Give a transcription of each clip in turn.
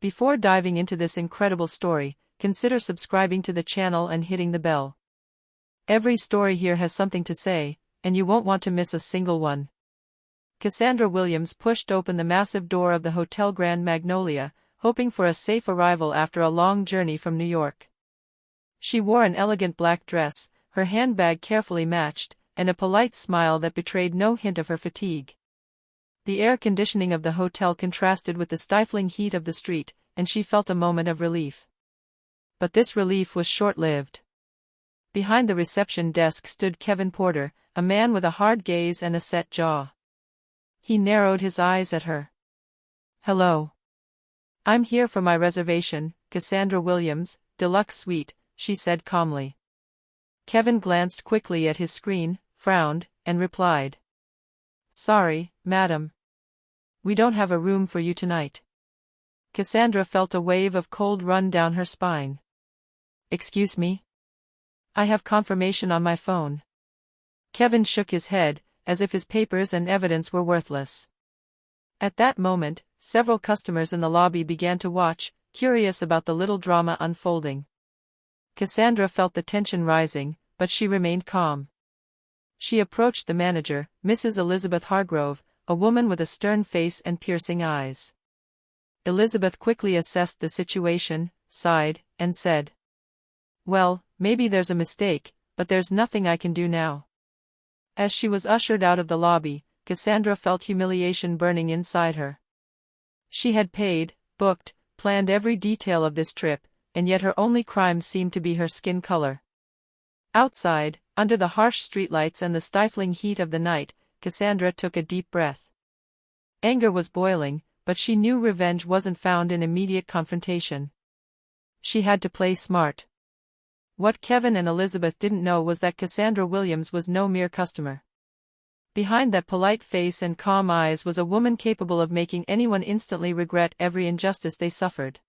Before diving into this incredible story, consider subscribing to the channel and hitting the bell. Every story here has something to say, and you won't want to miss a single one. Cassandra Williams pushed open the massive door of the Hotel Grand Magnolia, hoping for a safe arrival after a long journey from New York. She wore an elegant black dress, her handbag carefully matched, and a polite smile that betrayed no hint of her fatigue. The air conditioning of the hotel contrasted with the stifling heat of the street, and she felt a moment of relief. But this relief was short-lived. Behind the reception desk stood Kevin Porter, a man with a hard gaze and a set jaw. He narrowed his eyes at her. "Hello. I'm here for my reservation, Cassandra Williams, Deluxe Suite," she said calmly. Kevin glanced quickly at his screen, frowned, and replied. "Sorry, madam. We don't have a room for you tonight." Cassandra felt a wave of cold run down her spine. "Excuse me? I have confirmation on my phone." Kevin shook his head, as if his papers and evidence were worthless. At that moment, several customers in the lobby began to watch, curious about the little drama unfolding. Cassandra felt the tension rising, but she remained calm. She approached the manager, Mrs. Elizabeth Hargrove, a woman with a stern face and piercing eyes. Elizabeth quickly assessed the situation, sighed, and said, "Well, maybe there's a mistake, but there's nothing I can do now." As she was ushered out of the lobby, Cassandra felt humiliation burning inside her. She had paid, booked, planned every detail of this trip, and yet her only crime seemed to be her skin color. Outside, under the harsh streetlights and the stifling heat of the night, Cassandra took a deep breath. Anger was boiling, but she knew revenge wasn't found in immediate confrontation. She had to play smart. What Kevin and Elizabeth didn't know was that Cassandra Williams was no mere customer. Behind that polite face and calm eyes was a woman capable of making anyone instantly regret every injustice they suffered.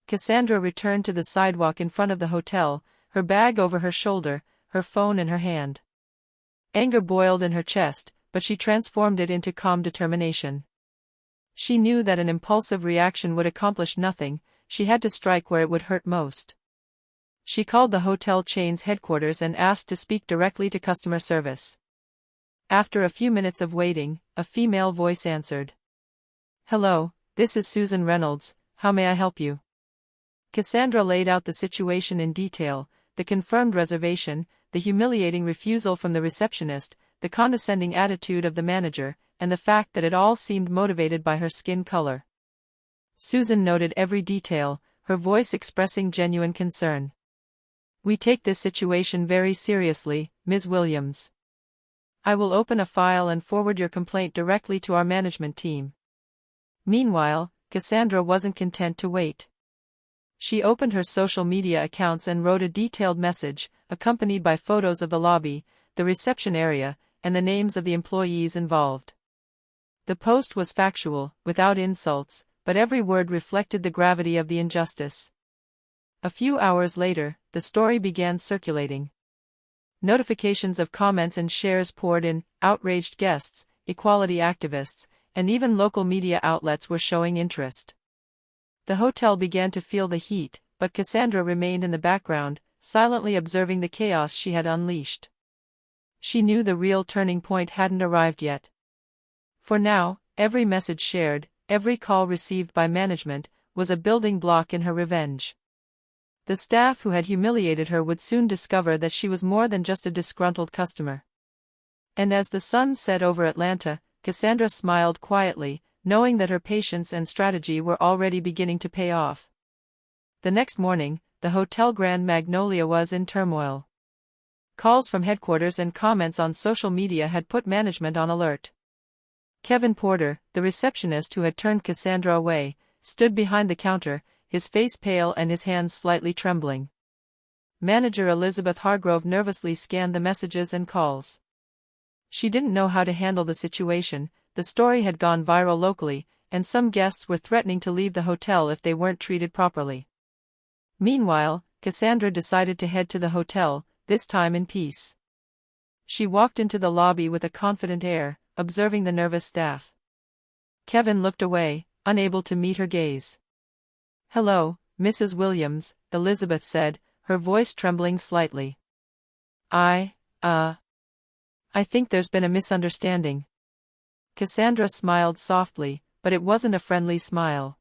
Cassandra returned to the sidewalk in front of the hotel, her bag over her shoulder, her phone in her hand. Anger boiled in her chest, but she transformed it into calm determination. She knew that an impulsive reaction would accomplish nothing, she had to strike where it would hurt most. She called the hotel chain's headquarters and asked to speak directly to customer service. After a few minutes of waiting, a female voice answered. "Hello, this is Susan Reynolds, how may I help you?" Cassandra laid out the situation in detail, the confirmed reservation, the humiliating refusal from the receptionist, the condescending attitude of the manager, and the fact that it all seemed motivated by her skin color. Susan noted every detail, her voice expressing genuine concern. "We take this situation very seriously, Ms. Williams. I will open a file and forward your complaint directly to our management team." Meanwhile, Cassandra wasn't content to wait. She opened her social media accounts and wrote a detailed message, accompanied by photos of the lobby, the reception area, and the names of the employees involved. The post was factual, without insults, but every word reflected the gravity of the injustice. A few hours later, the story began circulating. Notifications of comments and shares poured in, outraged guests, equality activists, and even local media outlets were showing interest. The hotel began to feel the heat, but Cassandra remained in the background, silently observing the chaos she had unleashed. She knew the real turning point hadn't arrived yet. For now, every message shared, every call received by management, was a building block in her revenge. The staff who had humiliated her would soon discover that she was more than just a disgruntled customer. And as the sun set over Atlanta, Cassandra smiled quietly, knowing that her patience and strategy were already beginning to pay off. The next morning, the Hotel Grand Magnolia was in turmoil. Calls from headquarters and comments on social media had put management on alert. Kevin Porter, the receptionist who had turned Cassandra away, stood behind the counter, his face pale and his hands slightly trembling. Manager Elizabeth Hargrove nervously scanned the messages and calls. She didn't know how to handle the situation. The story had gone viral locally, and some guests were threatening to leave the hotel if they weren't treated properly. Meanwhile, Cassandra decided to head to the hotel, this time in peace. She walked into the lobby with a confident air, observing the nervous staff. Kevin looked away, unable to meet her gaze. "Hello, Mrs. Williams," Elizabeth said, her voice trembling slightly. I think there's been a misunderstanding." Cassandra smiled softly, but it wasn't a friendly smile.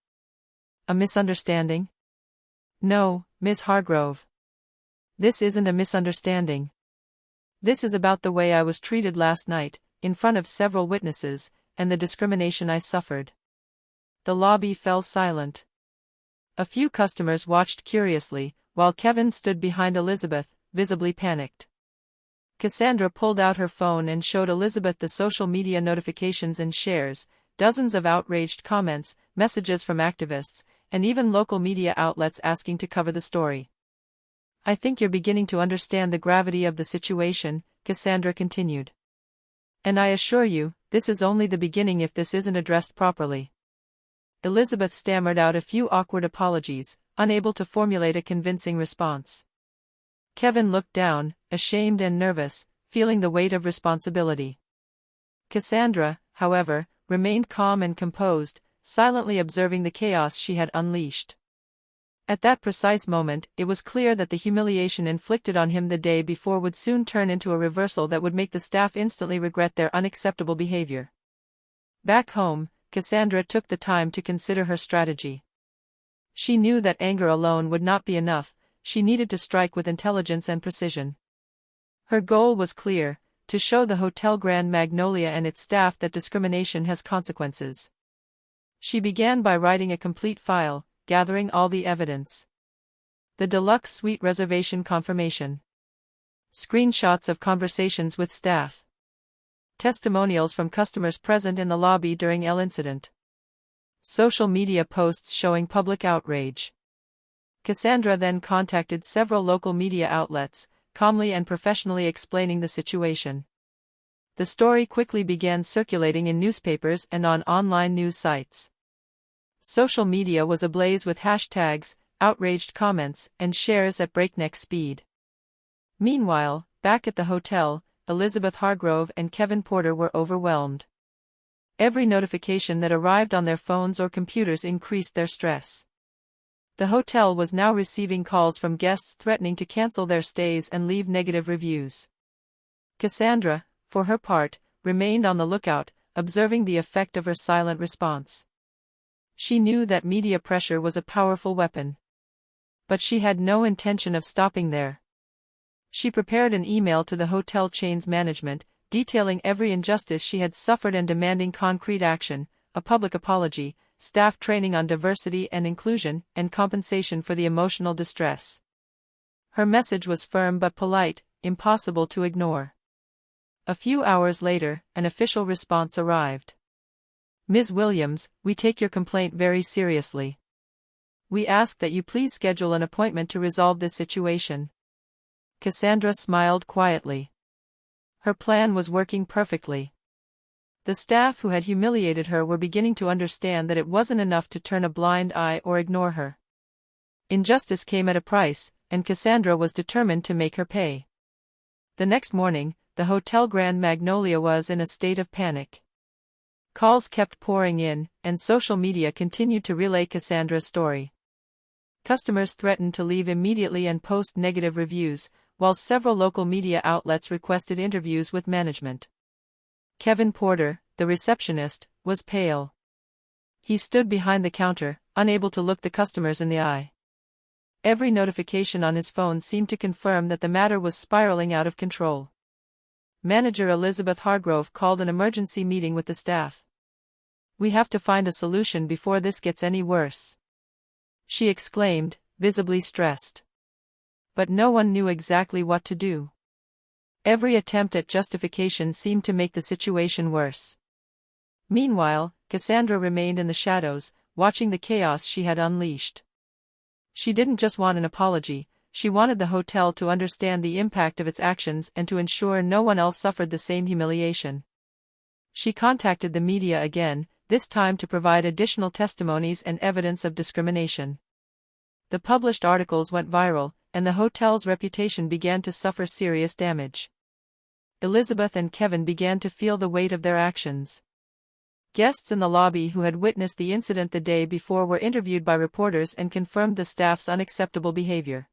"A misunderstanding?" "No, Ms. Hargrove. This isn't a misunderstanding. This is about the way I was treated last night, in front of several witnesses, and the discrimination I suffered." The lobby fell silent. A few customers watched curiously, while Kevin stood behind Elizabeth, visibly panicked. Cassandra pulled out her phone and showed Elizabeth the social media notifications and shares, dozens of outraged comments, messages from activists, and even local media outlets asking to cover the story. "I think you're beginning to understand the gravity of the situation," Cassandra continued. "And I assure you, this is only the beginning if this isn't addressed properly." Elizabeth stammered out a few awkward apologies, unable to formulate a convincing response. Kevin looked down, ashamed and nervous, feeling the weight of responsibility. Cassandra, however, remained calm and composed, silently observing the chaos she had unleashed. At that precise moment, it was clear that the humiliation inflicted on him the day before would soon turn into a reversal that would make the staff instantly regret their unacceptable behavior. Back home, Cassandra took the time to consider her strategy. She knew that anger alone would not be enough. She needed to strike with intelligence and precision. Her goal was clear: to show the Hotel Grand Magnolia and its staff that discrimination has consequences. She began by writing a complete file, gathering all the evidence. The deluxe suite reservation confirmation. Screenshots of conversations with staff. Testimonials from customers present in the lobby during the incident. Social media posts showing public outrage. Cassandra then contacted several local media outlets, calmly and professionally explaining the situation. The story quickly began circulating in newspapers and on online news sites. Social media was ablaze with hashtags, outraged comments, and shares at breakneck speed. Meanwhile, back at the hotel, Elizabeth Hargrove and Kevin Porter were overwhelmed. Every notification that arrived on their phones or computers increased their stress. The hotel was now receiving calls from guests threatening to cancel their stays and leave negative reviews. Cassandra, for her part, remained on the lookout, observing the effect of her silent response. She knew that media pressure was a powerful weapon. But she had no intention of stopping there. She prepared an email to the hotel chain's management, detailing every injustice she had suffered and demanding concrete action, a public apology, staff training on diversity and inclusion, and compensation for the emotional distress. Her message was firm but polite, impossible to ignore. A few hours later, an official response arrived. "Ms. Williams, we take your complaint very seriously. We ask that you please schedule an appointment to resolve this situation." Cassandra smiled quietly. Her plan was working perfectly. The staff who had humiliated her were beginning to understand that it wasn't enough to turn a blind eye or ignore her. Injustice came at a price, and Cassandra was determined to make her pay. The next morning, the Hotel Grand Magnolia was in a state of panic. Calls kept pouring in, and social media continued to relay Cassandra's story. Customers threatened to leave immediately and post negative reviews, while several local media outlets requested interviews with management. Kevin Porter, the receptionist, was pale. He stood behind the counter, unable to look the customers in the eye. Every notification on his phone seemed to confirm that the matter was spiraling out of control. Manager Elizabeth Hargrove called an emergency meeting with the staff. "We have to find a solution before this gets any worse," she exclaimed, visibly stressed. But no one knew exactly what to do. Every attempt at justification seemed to make the situation worse. Meanwhile, Cassandra remained in the shadows, watching the chaos she had unleashed. She didn't just want an apology, she wanted the hotel to understand the impact of its actions and to ensure no one else suffered the same humiliation. She contacted the media again, this time to provide additional testimonies and evidence of discrimination. The published articles went viral, and the hotel's reputation began to suffer serious damage. Elizabeth and Kevin began to feel the weight of their actions. Guests in the lobby who had witnessed the incident the day before were interviewed by reporters and confirmed the staff's unacceptable behavior.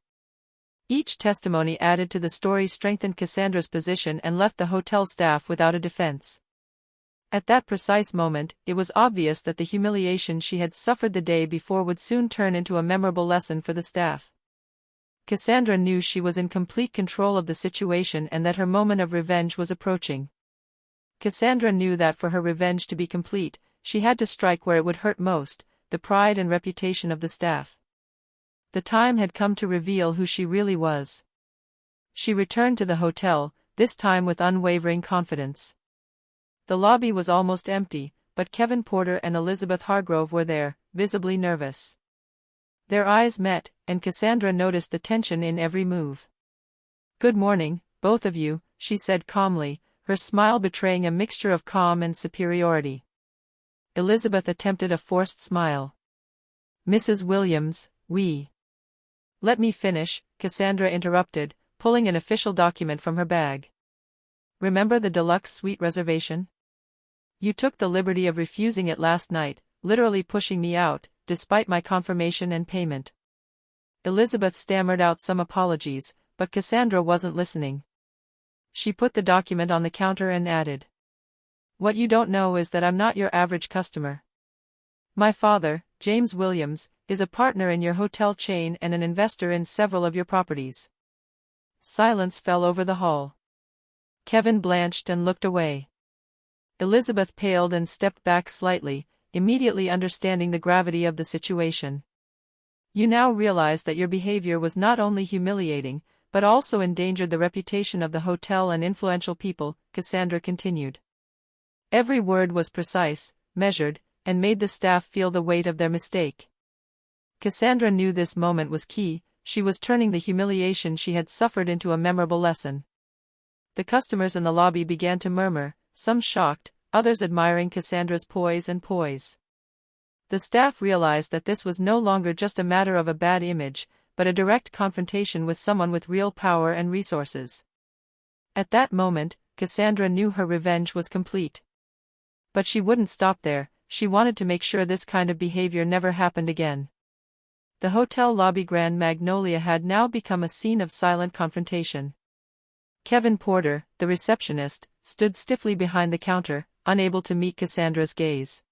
Each testimony added to the story, strengthened Cassandra's position, and left the hotel staff without a defense. At that precise moment, it was obvious that the humiliation she had suffered the day before would soon turn into a memorable lesson for the staff. Cassandra knew she was in complete control of the situation and that her moment of revenge was approaching. Cassandra knew that for her revenge to be complete, she had to strike where it would hurt most, the pride and reputation of the staff. The time had come to reveal who she really was. She returned to the hotel, this time with unwavering confidence. The lobby was almost empty, but Kevin Porter and Elizabeth Hargrove were there, visibly nervous. Their eyes met, and Cassandra noticed the tension in every move. "Good morning, both of you," she said calmly, her smile betraying a mixture of calm and superiority. Elizabeth attempted a forced smile. "Mrs. Williams, we—" "Let me finish," Cassandra interrupted, pulling an official document from her bag. "Remember the deluxe suite reservation? You took the liberty of refusing it last night, literally pushing me out, despite my confirmation and payment." Elizabeth stammered out some apologies, but Cassandra wasn't listening. She put the document on the counter and added, "What you don't know is that I'm not your average customer. My father, James Williams, is a partner in your hotel chain and an investor in several of your properties." Silence fell over the hall. Kevin blanched and looked away. Elizabeth paled and stepped back slightly, immediately understanding the gravity of the situation. "You now realize that your behavior was not only humiliating, but also endangered the reputation of the hotel and influential people," Cassandra continued. Every word was precise, measured, and made the staff feel the weight of their mistake. Cassandra knew this moment was key. She was turning the humiliation she had suffered into a memorable lesson. The customers in the lobby began to murmur, some shocked, others admiring Cassandra's poise. The staff realized that this was no longer just a matter of a bad image, but a direct confrontation with someone with real power and resources. At that moment, Cassandra knew her revenge was complete. But she wouldn't stop there. She wanted to make sure this kind of behavior never happened again. The hotel lobby Grand Magnolia had now become a scene of silent confrontation. Kevin Porter, the receptionist, stood stiffly behind the counter, unable to meet Cassandra's gaze.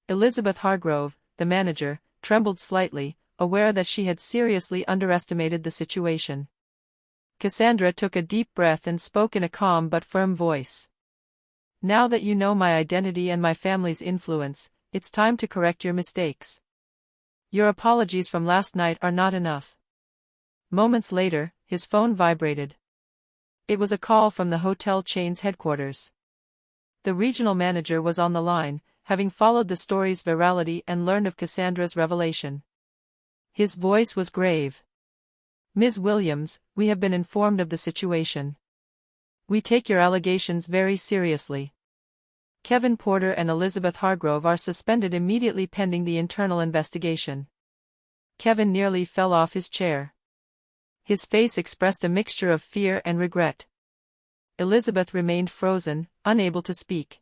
Elizabeth Hargrove, the manager, trembled slightly, aware that she had seriously underestimated the situation. Cassandra took a deep breath and spoke in a calm but firm voice. "Now that you know my identity and my family's influence, it's time to correct your mistakes. Your apologies from last night are not enough." Moments later, his phone vibrated. It was a call from the hotel chain's headquarters. The regional manager was on the line, having followed the story's virality and learned of Cassandra's revelation. His voice was grave. "Ms. Williams, we have been informed of the situation. We take your allegations very seriously. Kevin Porter and Elizabeth Hargrove are suspended immediately pending the internal investigation." Kevin nearly fell off his chair. His face expressed a mixture of fear and regret. Elizabeth remained frozen, unable to speak.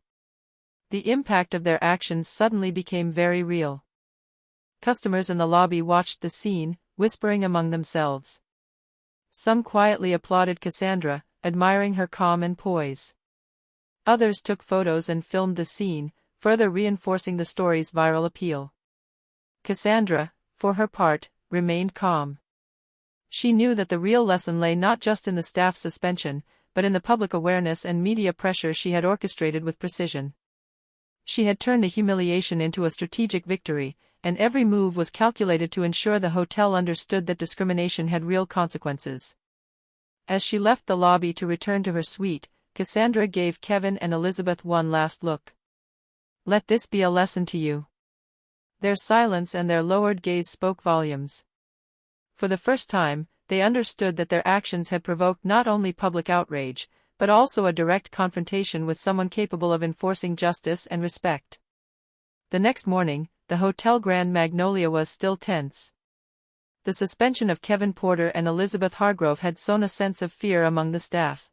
The impact of their actions suddenly became very real. Customers in the lobby watched the scene, whispering among themselves. Some quietly applauded Cassandra, admiring her calm and poise. Others took photos and filmed the scene, further reinforcing the story's viral appeal. Cassandra, for her part, remained calm. She knew that the real lesson lay not just in the staff's suspension, but in the public awareness and media pressure she had orchestrated with precision. She had turned a humiliation into a strategic victory, and every move was calculated to ensure the hotel understood that discrimination had real consequences. As she left the lobby to return to her suite, Cassandra gave Kevin and Elizabeth one last look. "Let this be a lesson to you." Their silence and their lowered gaze spoke volumes. For the first time, they understood that their actions had provoked not only public outrage, but also a direct confrontation with someone capable of enforcing justice and respect. The next morning, the Hotel Grand Magnolia was still tense. The suspension of Kevin Porter and Elizabeth Hargrove had sown a sense of fear among the staff.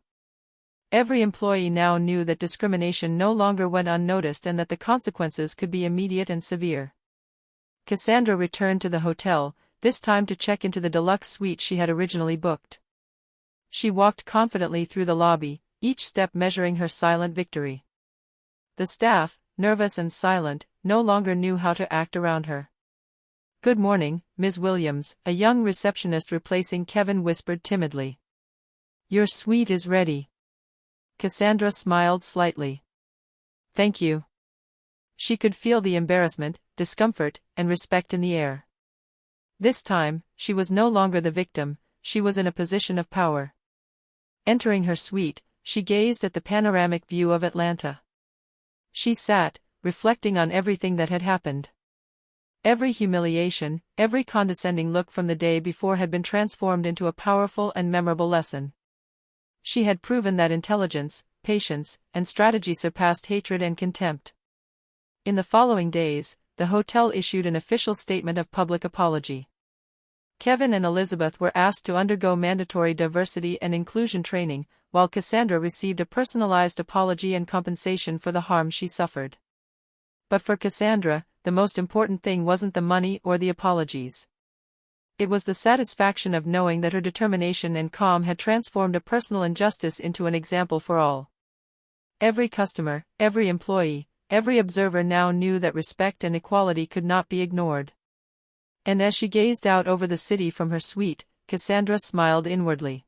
Every employee now knew that discrimination no longer went unnoticed and that the consequences could be immediate and severe. Cassandra returned to the hotel, this time to check into the deluxe suite she had originally booked. She walked confidently through the lobby, each step measuring her silent victory. The staff, nervous and silent, no longer knew how to act around her. "Good morning, Ms. Williams," a young receptionist replacing Kevin whispered timidly. "Your suite is ready." Cassandra smiled slightly. "Thank you." She could feel the embarrassment, discomfort, and respect in the air. This time, she was no longer the victim, she was in a position of power. Entering her suite, she gazed at the panoramic view of Atlanta. She sat, reflecting on everything that had happened. Every humiliation, every condescending look from the day before had been transformed into a powerful and memorable lesson. She had proven that intelligence, patience, and strategy surpassed hatred and contempt. In the following days, the hotel issued an official statement of public apology. Kevin and Elizabeth were asked to undergo mandatory diversity and inclusion training, while Cassandra received a personalized apology and compensation for the harm she suffered. But for Cassandra, the most important thing wasn't the money or the apologies. It was the satisfaction of knowing that her determination and calm had transformed a personal injustice into an example for all. Every customer, every employee, every observer now knew that respect and equality could not be ignored. And as she gazed out over the city from her suite, Cassandra smiled inwardly.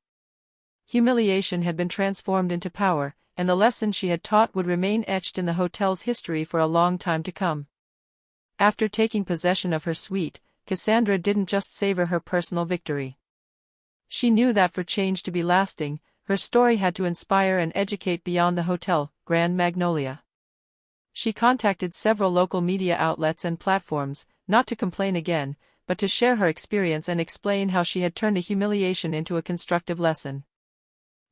Humiliation had been transformed into power, and the lesson she had taught would remain etched in the hotel's history for a long time to come. After taking possession of her suite, Cassandra didn't just savor her personal victory. She knew that for change to be lasting, her story had to inspire and educate beyond the hotel, Grand Magnolia. She contacted several local media outlets and platforms, not to complain again, but to share her experience and explain how she had turned a humiliation into a constructive lesson.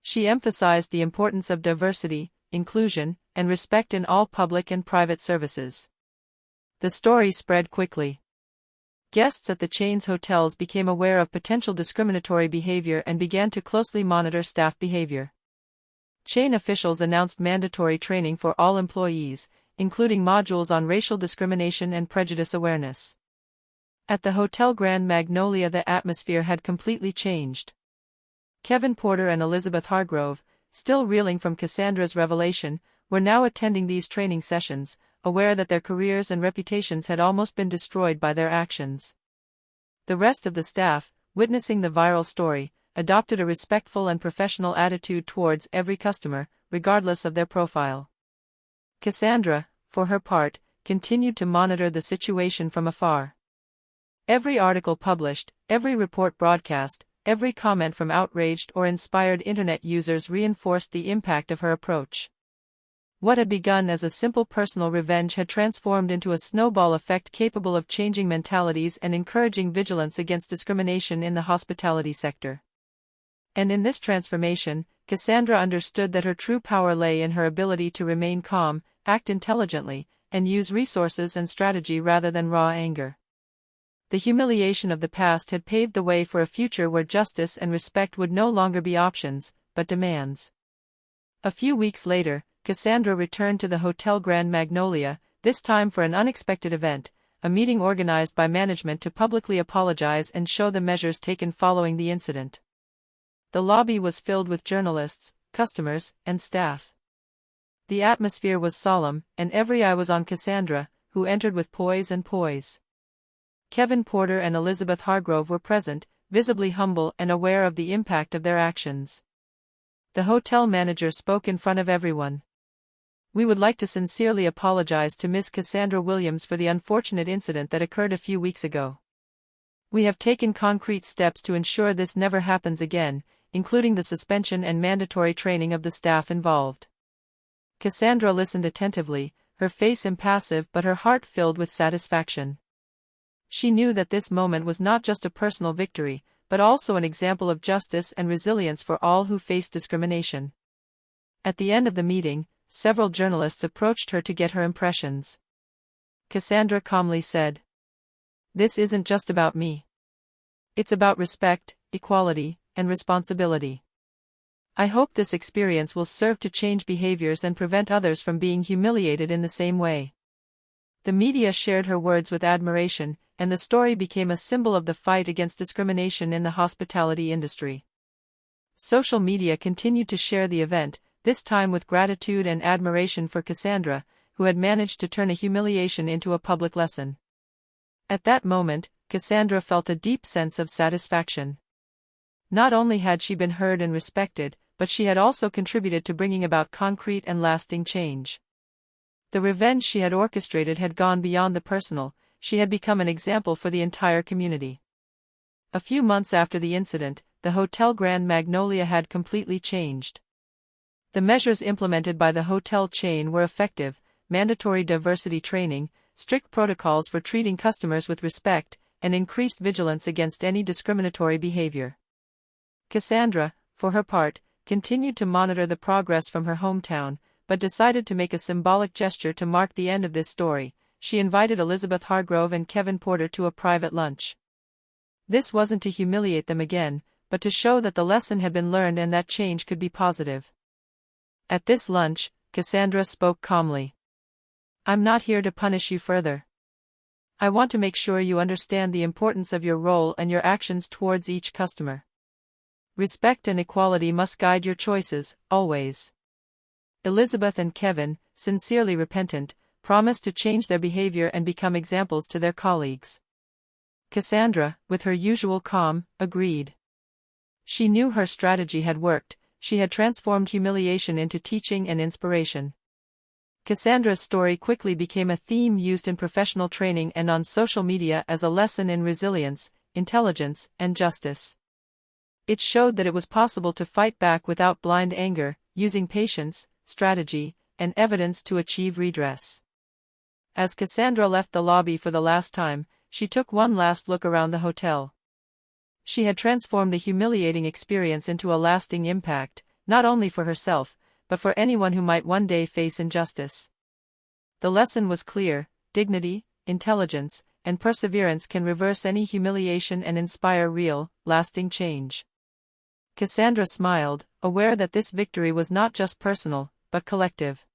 She emphasized the importance of diversity, inclusion, and respect in all public and private services. The story spread quickly. Guests at the chain's hotels became aware of potential discriminatory behavior and began to closely monitor staff behavior. Chain officials announced mandatory training for all employees, including modules on racial discrimination and prejudice awareness. At the Hotel Grand Magnolia, the atmosphere had completely changed. Kevin Porter and Elizabeth Hargrove, still reeling from Cassandra's revelation, were now attending these training sessions, aware that their careers and reputations had almost been destroyed by their actions. The rest of the staff, witnessing the viral story, adopted a respectful and professional attitude towards every customer, regardless of their profile. Cassandra, for her part, continued to monitor the situation from afar. Every article published, every report broadcast, every comment from outraged or inspired internet users reinforced the impact of her approach. What had begun as a simple personal revenge had transformed into a snowball effect capable of changing mentalities and encouraging vigilance against discrimination in the hospitality sector. And in this transformation, Cassandra understood that her true power lay in her ability to remain calm, act intelligently, and use resources and strategy rather than raw anger. The humiliation of the past had paved the way for a future where justice and respect would no longer be options, but demands. A few weeks later, Cassandra returned to the Hotel Grand Magnolia, this time for an unexpected event, a meeting organized by management to publicly apologize and show the measures taken following the incident. The lobby was filled with journalists, customers, and staff. The atmosphere was solemn, and every eye was on Cassandra, who entered with poise and poise. Kevin Porter and Elizabeth Hargrove were present, visibly humble and aware of the impact of their actions. The hotel manager spoke in front of everyone. "We would like to sincerely apologize to Ms. Cassandra Williams for the unfortunate incident that occurred a few weeks ago. We have taken concrete steps to ensure this never happens again, including the suspension and mandatory training of the staff involved." Cassandra listened attentively, her face impassive but her heart filled with satisfaction. She knew that this moment was not just a personal victory, but also an example of justice and resilience for all who face discrimination. At the end of the meeting, several journalists approached her to get her impressions. Cassandra calmly said, "This isn't just about me. It's about respect, equality, and responsibility. I hope this experience will serve to change behaviors and prevent others from being humiliated in the same way. The media shared her words with admiration, and the story became a symbol of the fight against discrimination in the hospitality industry. Social media continued to share the event, this time with gratitude and admiration for Cassandra, who had managed to turn a humiliation into a public lesson. At that moment, Cassandra felt a deep sense of satisfaction. Not only had she been heard and respected, but she had also contributed to bringing about concrete and lasting change. The revenge she had orchestrated had gone beyond the personal, she had become an example for the entire community. A few months after the incident, the Hotel Grand Magnolia had completely changed. The measures implemented by the hotel chain were effective: mandatory diversity training, strict protocols for treating customers with respect, and increased vigilance against any discriminatory behavior. Cassandra, for her part, continued to monitor the progress from her hometown, but decided to make a symbolic gesture to mark the end of this story. She invited Elizabeth Hargrove and Kevin Porter to a private lunch. This wasn't to humiliate them again, but to show that the lesson had been learned and that change could be positive. At this lunch, Cassandra spoke calmly. "I'm not here to punish you further. I want to make sure you understand the importance of your role and your actions towards each customer. Respect and equality must guide your choices, always." Elizabeth and Kevin, sincerely repentant, promised to change their behavior and become examples to their colleagues. Cassandra, with her usual calm, agreed. She knew her strategy had worked. She had transformed humiliation into teaching and inspiration. Cassandra's story quickly became a theme used in professional training and on social media as a lesson in resilience, intelligence, and justice. It showed that it was possible to fight back without blind anger, using patience, strategy, and evidence to achieve redress. As Cassandra left the lobby for the last time, she took one last look around the hotel. She had transformed a humiliating experience into a lasting impact, not only for herself, but for anyone who might one day face injustice. The lesson was clear: dignity, intelligence, and perseverance can reverse any humiliation and inspire real, lasting change. Cassandra smiled, aware that this victory was not just personal, but collective.